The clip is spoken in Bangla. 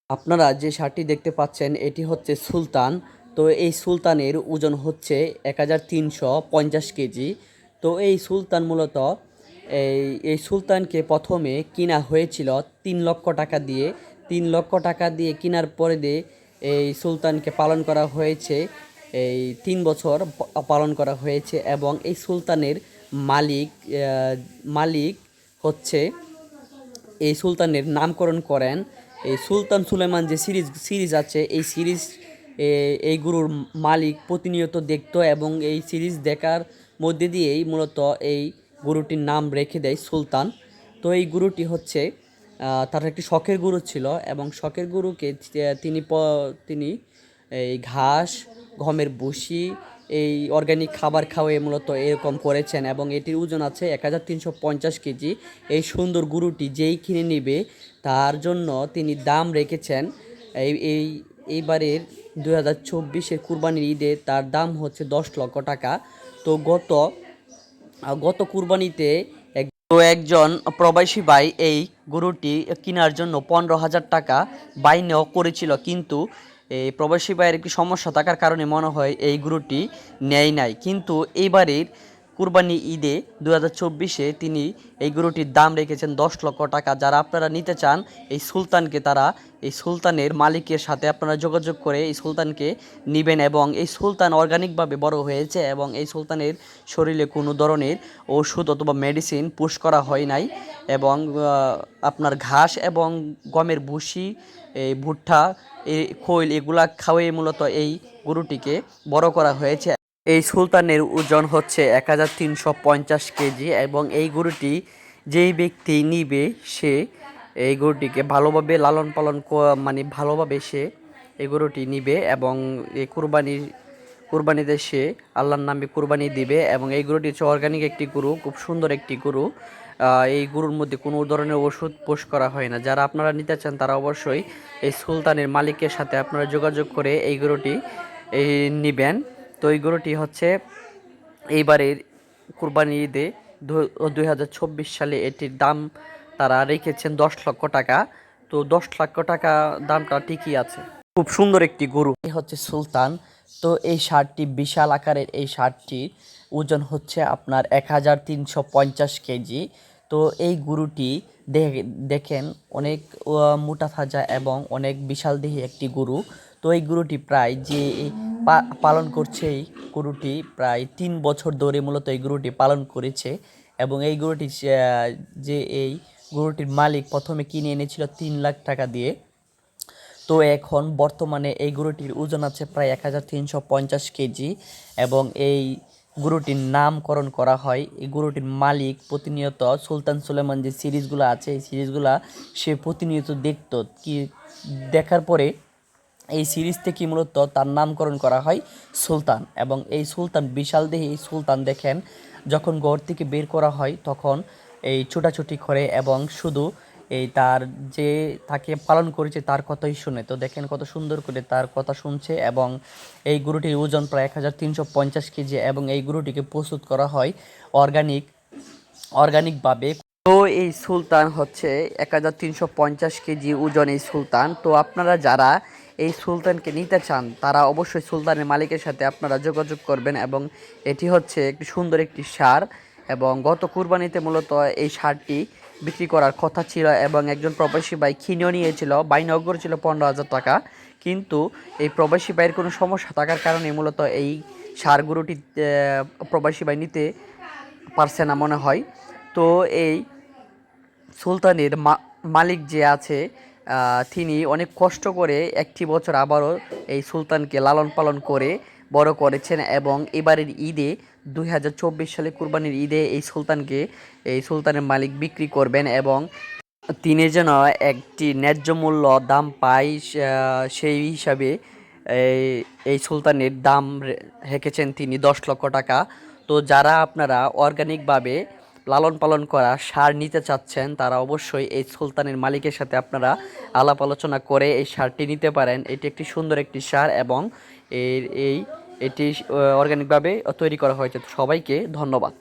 আপনারা যে ষাঁড়টি দেখতে পাচ্ছেন এটি হচ্ছে সুলতান। তো এই সুলতানের ওজন হচ্ছে 1350 কেজি। তো এই সুলতান মূলত এই সুলতানকে প্রথমে কিনা হয়েছিল 3 লক্ষ টাকা দিয়ে। 3 লক্ষ টাকা দিয়ে কেনার পরে দিয়ে এই সুলতানকে পালন করা হয়েছে, এই 3 বছর পালন করা হয়েছে। এবং এই সুলতানের মালিক হচ্ছে, এই সুলতানের নামকরণ করেন এই সুলতান সুলেমান। যে সিরিজ আছে এই সিরিজ, এই গুরুর মালিক প্রতিনিয়ত দেখতো এবং এই সিরিজ দেখার মধ্যে দিয়েই মূলত এই গুরুটির নাম রেখে দেয় সুলতান। তো এই গুরুটি হচ্ছে তার একটি শখের গুরু ছিল এবং শখের গুরুকে তিনি এই ঘাস, গমের ভুসি, এই অর্গানিক খাবার খাওয়াই মূলত এরকম করেছেন এবং এটির ওজন আছে 1350 কেজি। এই সুন্দর গরুটি যেই কিনে নেবে তার জন্য তিনি দাম রেখেছেন এইবারের 2024-এর কুরবানির ঈদে তার দাম হচ্ছে 10 লক্ষ টাকা। তো গত কুরবানিতে একজন প্রবাসী ভাই এই গরুটি কেনার জন্য 15,000 টাকা বাইনেও করেছিল, কিন্তু এই প্রবাসী ভাইয়ের একটি সমস্যা থাকার কারণে মনে হয় এই গরুটি নেয় নাই। কিন্তু এইবারের কুরবানি ঈদে 2024-এ তিনি এই গরুটির দাম রেখেছেন 10 লক্ষ টাকা। যারা আপনারা নিতে চান এই সুলতানকে, তারা এই সুলতানের মালিকের সাথে আপনারা যোগাযোগ করে এই সুলতানকে নেবেন। এবং এই সুলতান অর্গানিকভাবে বড় হয়েছে এবং এই সুলতানের শরীরে কোনো ধরনের ওষুধ অথবা মেডিসিন পুশ করা হয় নাই। এবং আপনার ঘাস এবং গমের ভুসি, এই ভুট্টা, এই খৈল, এগুলা খাওয়াই মূলত এই গরুটিকে বড় করা হয়েছে। এই সুলতানের ওজন হচ্ছে 1350 কেজি এবং এই গরুটি যেই ব্যক্তি নিবে সে এই গরুটিকে ভালোভাবে লালন পালন মানে ভালোভাবে সে এই গরুটি নিবে এবং এই কুরবানিতে সে আল্লাহর নামে কুরবানি দিবে। এবং এই গরুটি হচ্ছে অর্গানিক একটি গরু, খুব সুন্দর একটি গরু। এই গরুর মধ্যে কোনো ধরনের ওষুধ পুশ করা হয় না। যারা আপনারা নিতে চান তারা অবশ্যই এই সুলতানের মালিকের সাথে আপনারা যোগাযোগ করে এই গরুটি নেবেন। তো এই গরুটি হচ্ছে এইবারের কুরবানি ঈদে 2024 সালে এটির দাম তারা রেখেছেন 10 লক্ষ টাকা। তো 10 লক্ষ টাকা দামটা ঠিকই আছে, খুব সুন্দর একটি গরু। এই হচ্ছে সুলতান। তো এই ষাঁড়টি বিশাল আকারের, এই ষাঁড়টির ওজন হচ্ছে আপনার 1350 কেজি। তো এই গরুটি দেখেন অনেক মোটা তাজা এবং অনেক বিশাল দেহী একটি গরু। তো এই গরুটি প্রায় যে পালন করছে, এই গরুটি প্রায় 3 বছর ধরে মূলত এই গরুটি পালন করেছে। এবং এই গরুটি এই গরুটির মালিক প্রথমে কিনে এনেছিল 3 লাখ টাকা দিয়ে। তো এখন বর্তমানে এই গরুটির ওজন আছে প্রায় 1350 কেজি এবং এই গরুটির নামকরণ করা হয়। এই গরুটির মালিক প্রতিনিয়ত সুলতান সুলেমান যে সিরিজগুলো আছে এই সিরিজগুলা সে প্রতিনিয়ত দেখতো, কি দেখার পরে এই সিরিজ থেকে মূলত তার নামকরণ করা হয় সুলতান। এবং এই সুলতান বিশাল দেহী সুলতান দেখেন, যখন ঘর থেকে বের করা হয় তখন এই ছোটাছুটি করে এবং শুধু এই তার যে তাকে পালন করেছে তার কথাই শুনে। তো দেখেন কত সুন্দর করে তার কথা শুনছে। এবং এই গরুটির ওজন প্রায় 1350 কেজি এবং এই গরুটিকে প্রস্তুত করা হয় অর্গানিকভাবে। তো এই সুলতান হচ্ছে 1350 কেজি ওজন এই সুলতান। তো আপনারা যারা এই সুলতানকে নিতে চান তারা অবশ্যই সুলতানের মালিকের সাথে আপনারা যোগাযোগ করবেন। এবং এটি হচ্ছে একটি সুন্দর একটি ষাঁড় এবং গত কুরবানিতে মূলত এই ষাঁড়টি বিক্রি করার কথা ছিল এবং একজন প্রবাসী ভাই কিনেও নিয়েছিল, বাইনাও করেছিল 15,000 টাকা। কিন্তু এই প্রবাসী ভাইয়ের কোনো সমস্যা থাকার কারণে মূলত এই ষাঁড় গরুটি প্রবাসী ভাই নিতে পারছে না মনে হয়। তো এই সুলতানের মালিক যে আছে তিনি অনেক কষ্ট করে একটি বছর আবারও এই সুলতানকে লালন পালন করে বড় করেছেন। এবং এবারের ঈদে 2024 সালে কুরবানির ঈদে এই সুলতানের মালিক বিক্রি করবেন এবং তিনি যেন একটি ন্যায্য মূল্য দাম পায় সেই হিসাবে এই সুলতানের দাম রেখেছেন তিনি 10 লক্ষ টাকা। তো যারা আপনারা অর্গানিকভাবে লালন পালন করা ষাঁড় নিতে চাচ্ছেন তারা অবশ্যই এই সুলতানের মালিকের সাথে আপনারা আলাপ আলোচনা করে এই ষাঁড়টি নিতে পারেন। এটি একটি সুন্দর একটি ষাঁড় এবং এটি অর্গানিকভাবে তৈরি করা হয়েছে। সবাইকে ধন্যবাদ।